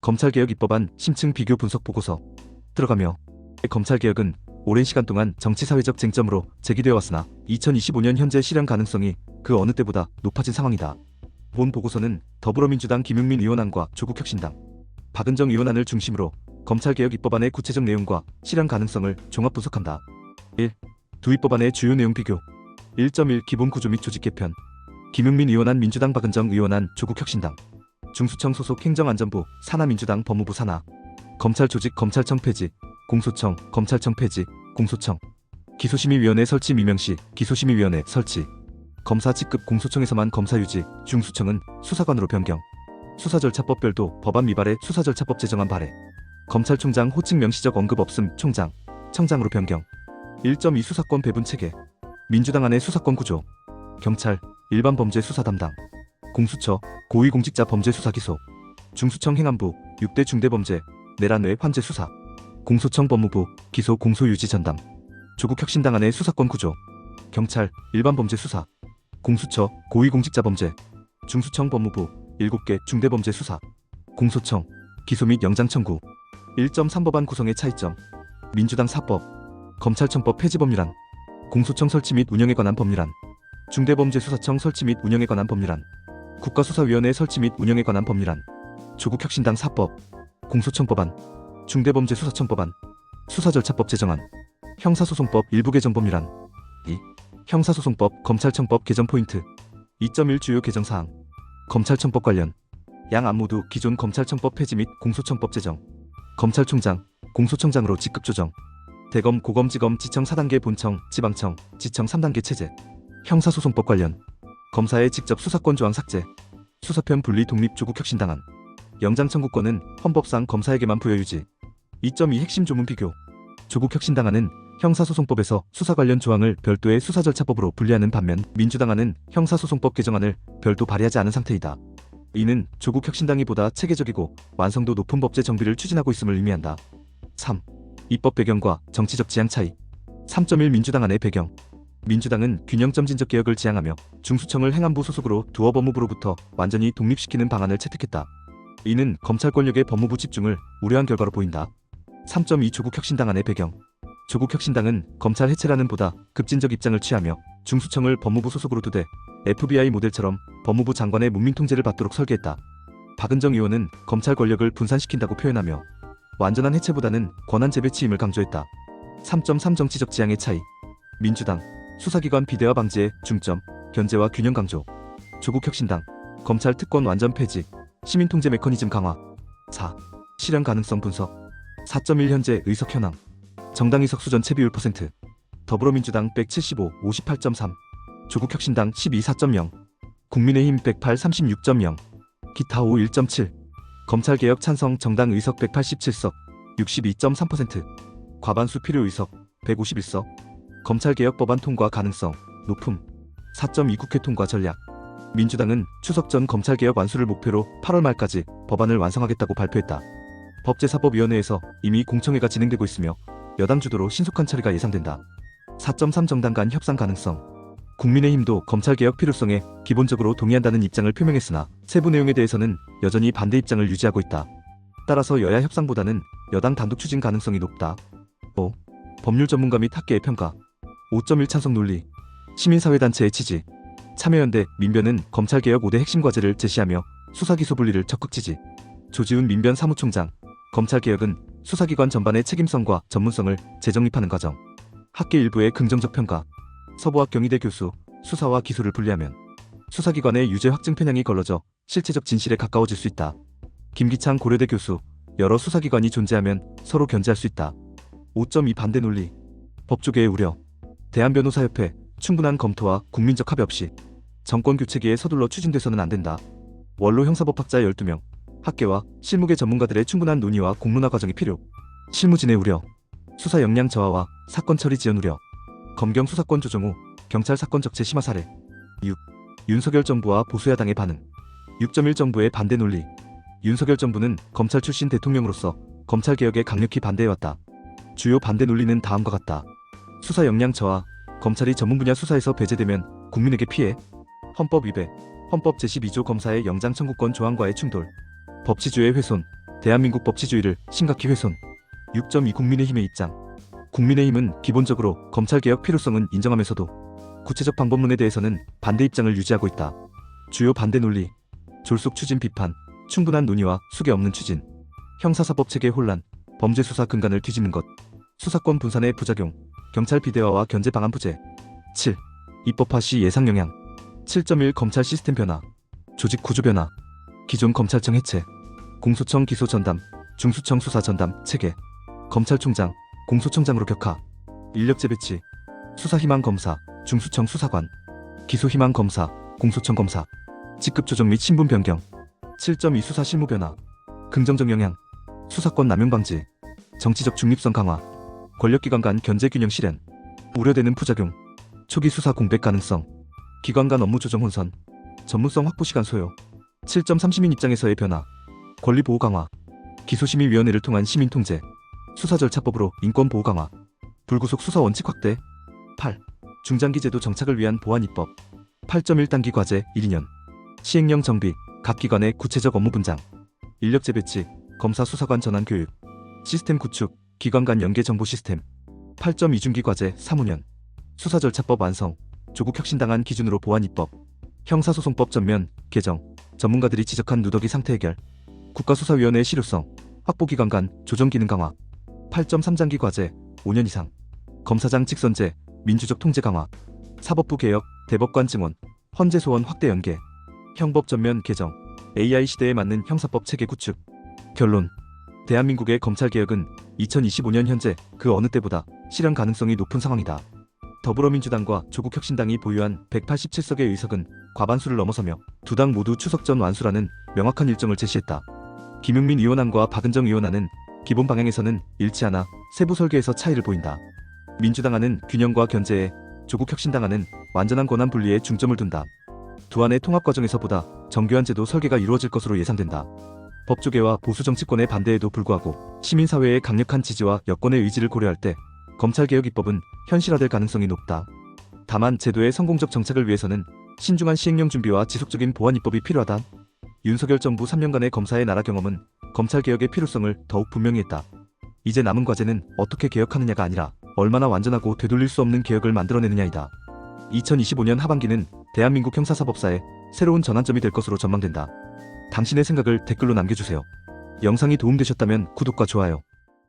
검찰개혁 입법안 심층 비교 분석 보고서 들어가며 검찰개혁은 오랜 시간 동안 정치사회적 쟁점으로 제기되어 왔으나 2025년 현재 실현 가능성이 그 어느 때보다 높아진 상황이다. 본 보고서는 더불어민주당 김용민 의원안과 조국혁신당 박은정 의원안을 중심으로 검찰개혁 입법안의 구체적 내용과 실현 가능성을 종합 분석한다. 1. 두 입법안의 주요 내용 비교 1.1 기본구조 및 조직 개편 김용민 의원안 민주당 박은정 의원안 조국혁신당 중수청 소속 행정안전부 산하민주당 법무부 산하 검찰 조직 검찰청 폐지 공소청 검찰청 폐지 공소청 기소심의위원회 설치 미명시 기소심의위원회 설치 검사 직급 공소청에서만 검사 유지 중수청은 수사관으로 변경 수사절차법 별도 법안 미발의 수사절차법 제정안 발해 검찰총장 호칭 명시적 언급 없음 총장 청장으로 변경 1.2 수사권 배분 체계 민주당 안의 수사권 구조 경찰 일반 범죄 수사 담당 공수처 고위공직자 범죄 수사 기소 중수청 행안부 6대 중대범죄 내란 외 환제 수사 공소청 법무부 기소 공소 유지 전담 조국혁신당 안의 수사권 구조 경찰 일반 범죄 수사 공수처 고위공직자 범죄 중수청 법무부 7개 중대범죄 수사 공소청 기소 및 영장 청구 1.3 법안 구성의 차이점 민주당 사법 검찰청법 폐지 법률안 공소청 설치 및 운영에 관한 법률안 중대범죄수사청 설치 및 운영에 관한 법률안 국가수사위원회 설치 및 운영에 관한 법률안 조국혁신당 사법 공소청법안 중대범죄수사청법안 수사절차법 제정안 형사소송법 일부 개정 법률안 2. 형사소송법 검찰청법 개정 포인트 2.1 주요 개정사항 검찰청법 관련 양 안 모두 기존 검찰청법 폐지 및 공소청법 제정 검찰총장 공소청장으로 직급 조정 대검 고검지검 지청 4단계 본청 지방청 지청 3단계 체제 형사소송법 관련 검사의 직접 수사권 조항 삭제 수사편 분리 독립 조국혁신당안 영장 청구권은 헌법상 검사에게만 부여 유지 2.2 핵심 조문 비교 조국혁신당안은 형사소송법에서 수사 관련 조항을 별도의 수사절차법으로 분리하는 반면 민주당안은 형사소송법 개정안을 별도 발의하지 않은 상태이다. 이는 조국혁신당이 보다 체계적이고 완성도 높은 법제 정비를 추진하고 있음을 의미한다. 3. 입법 배경과 정치적 지향 차이 3.1 민주당안의 배경 민주당은 균형점 진적 개혁을 지향하며 중수청을 행안부 소속으로 두어 법무부로부터 완전히 독립시키는 방안을 채택했다. 이는 검찰 권력의 법무부 집중을 우려한 결과로 보인다. 3.2 조국혁신당안의 배경 조국혁신당은 검찰 해체라는 보다 급진적 입장을 취하며 중수청을 법무부 소속으로 두되 FBI 모델처럼 법무부 장관의 문민통제를 받도록 설계했다. 박은정 의원은 검찰 권력을 분산시킨다고 표현하며 완전한 해체보다는 권한 재배치임을 강조했다. 3.3 정치적 지향의 차이 민주당 수사기관 비대화 방지에 중점, 견제와 균형 강조 조국혁신당 검찰 특권 완전 폐지, 시민통제 메커니즘 강화 4. 실현 가능성 분석 4.1 현재 의석 현황 정당 의석 수전 채비율 %, 더불어민주당 175, 58.3, 조국혁신당 12, 4.0, 국민의힘 108, 36.0, 기타 5, 1.7, 검찰개혁 찬성 정당 의석 187석, 62.3%, 과반수 필요 의석 151석, 검찰개혁 법안 통과 가능성 높음 4.2 국회 통과 전략 민주당은 추석 전 검찰개혁 완수를 목표로 8월 말까지 법안을 완성하겠다고 발표했다. 법제사법위원회에서 이미 공청회가 진행되고 있으며 여당 주도로 신속한 처리가 예상된다. 4.3 정당 간 협상 가능성 국민의힘도 검찰개혁 필요성에 기본적으로 동의한다는 입장을 표명했으나 세부 내용에 대해서는 여전히 반대 입장을 유지하고 있다. 따라서 여야 협상보다는 여당 단독 추진 가능성이 높다. 5. 법률 전문가 및 학계의 평가 5.1 찬성 논리 시민사회단체의 취지 참여연대 민변은 검찰개혁 5대 핵심 과제를 제시하며 수사기소 분리를 적극 지지 조지훈 민변 사무총장 검찰개혁은 수사기관 전반의 책임성과 전문성을 재정립하는 과정 학계 일부의 긍정적 평가 서부학 경희대 교수 수사와 기소를 분리하면 수사기관의 유죄 확증 편향이 걸러져 실체적 진실에 가까워질 수 있다. 김기창 고려대 교수 여러 수사기관이 존재하면 서로 견제할 수 있다. 5.2 반대 논리 법조계의 우려 대한변호사협회 충분한 검토와 국민적 합의 없이 정권 교체기에 서둘러 추진돼서는 안 된다. 원로 형사법학자 12명 학계와 실무계 전문가들의 충분한 논의와 공론화 과정이 필요 실무진의 우려 수사 역량 저하와 사건 처리 지연 우려 검경 수사권 조정 후 경찰 사건 적체 심화 사례 6. 윤석열 정부와 보수야당의 반응 6.1 정부의 반대 논리 윤석열 정부는 검찰 출신 대통령으로서 검찰개혁에 강력히 반대해왔다. 주요 반대 논리는 다음과 같다. 수사 역량 저하 검찰이 전문 분야 수사에서 배제되면 국민에게 피해 헌법 위배 헌법 제12조 검사의 영장 청구권 조항과의 충돌 법치주의 훼손 대한민국 법치주의를 심각히 훼손. 6.2 국민의힘의 입장. 국민의힘은 기본적으로 검찰개혁 필요성은 인정하면서도 구체적 방법론에 대해서는 반대 입장을 유지하고 있다. 주요 반대 논리. 졸속 추진 비판, 충분한 논의와 수계 없는 추진, 형사사법 체계 혼란, 범죄 수사 근간을 뒤집는 것, 수사권 분산의 부작용, 경찰 비대화와 견제 방안 부재. 7. 입법화 시 예상 영향. 7.1 검찰 시스템 변화, 조직 구조 변화, 기존 검찰청 해체, 공소청 기소 전담, 중수청 수사 전담 체계, 검찰총장, 공소청장으로 격하, 인력 재배치, 수사 희망 검사, 중수청 수사관, 기소 희망 검사, 공소청 검사, 직급 조정 및 신분 변경. 7.2 수사 실무 변화, 긍정적 영향, 수사권 남용 방지, 정치적 중립성 강화, 권력기관 간 견제 균형 실현, 우려되는 부작용, 초기 수사 공백 가능성, 기관 간 업무 조정 혼선, 전문성 확보 시간 소요. 7.3 시민 입장에서의 변화, 권리 보호 강화, 기소심의위원회를 통한 시민 통제, 수사절차법으로 인권 보호 강화, 불구속 수사 원칙 확대. 8. 중장기 제도 정착을 위한 보완 입법. 8.1 단기 과제 1, 2년, 시행령 정비, 각 기관의 구체적 업무 분장, 인력 재배치, 검사 수사관 전환 교육, 시스템 구축, 기관 간 연계 정보 시스템. 8.2 중기 과제 3, 5년, 수사절차법 완성, 조국 혁신당한 기준으로 보완 입법, 형사소송법 전면 개정, 전문가들이 지적한 누더기 상태 해결, 국가수사위원회의 실효성, 확보기관 간 조정 기능 강화. 8.3 장기 과제 5년 이상, 검사장 직선제, 민주적 통제 강화, 사법부 개혁, 대법관 증원, 헌재 소원 확대 연계, 형법 전면 개정, AI 시대에 맞는 형사법 체계 구축. 결론. 대한민국의 검찰개혁은 2025년 현재 그 어느 때보다 실현 가능성이 높은 상황이다. 더불어민주당과 조국혁신당이 보유한 187석의 의석은 과반수를 넘어서며 두 당 모두 추석 전 완수라는 명확한 일정을 제시했다. 김용민 의원안과 박은정 의원안은 기본 방향에서는 일치하나 세부 설계에서 차이를 보인다. 민주당안은 균형과 견제에, 조국혁신당안은 완전한 권한 분리에 중점을 둔다. 두 안의 통합 과정에서 보다 정교한 제도 설계가 이루어질 것으로 예상된다. 법조계와 보수 정치권의 반대에도 불구하고 시민사회의 강력한 지지와 여권의 의지를 고려할 때 검찰개혁 입법은 현실화될 가능성이 높다. 다만 제도의 성공적 정착을 위해서는 신중한 시행령 준비와 지속적인 보완 입법이 필요하다. 윤석열 정부 3년간의 검사의 나라 경험은 검찰개혁의 필요성을 더욱 분명히 했다. 이제 남은 과제는 어떻게 개혁하느냐가 아니라 얼마나 완전하고 되돌릴 수 없는 개혁을 만들어내느냐이다. 2025년 하반기는 대한민국 형사사법사의 새로운 전환점이 될 것으로 전망된다. 당신의 생각을 댓글로 남겨주세요. 영상이 도움되셨다면 구독과 좋아요,